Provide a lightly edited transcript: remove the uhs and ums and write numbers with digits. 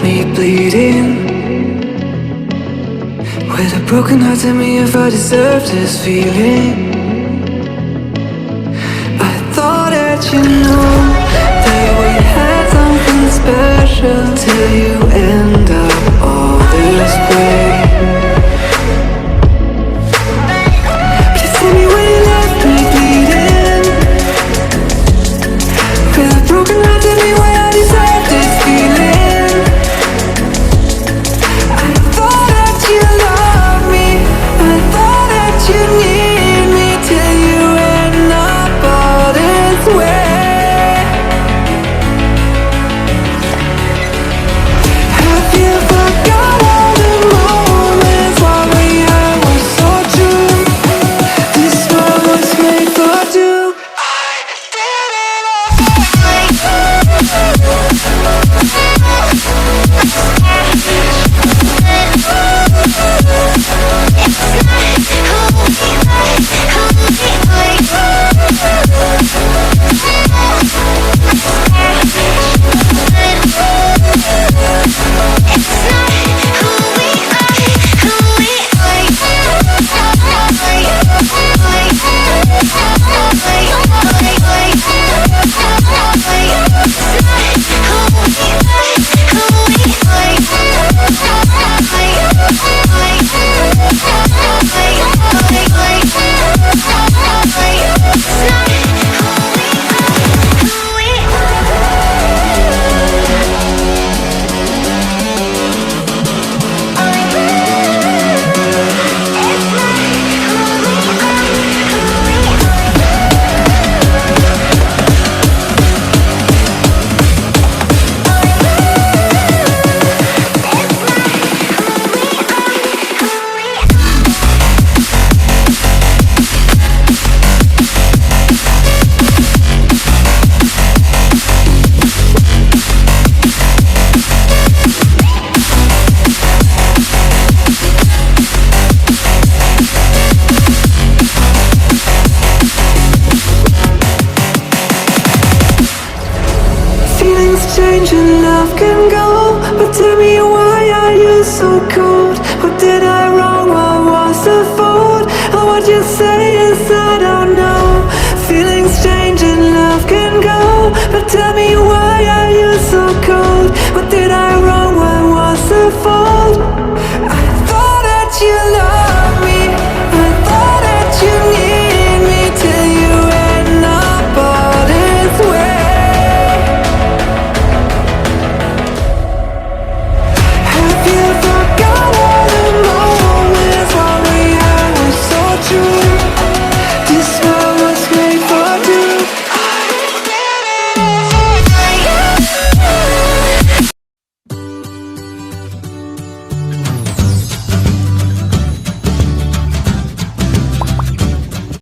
me bleeding? With a broken heart, tell me if I deserve this feeling. I thought that you know that we had something special till you end up all this way. Please tell me when you left me bleeding. With a broken heart, tell me why I deserve this feeling. I thought that you loved me, I thought that you need me till you end up all this way. Have you forgot all the moments while we had was so true? This world was made for two. I did it change and love can go, but tell me why are you so cold? What did I wrong? What was the fault? Or what you say is I don't know. Feelings change and love can go, but tell me why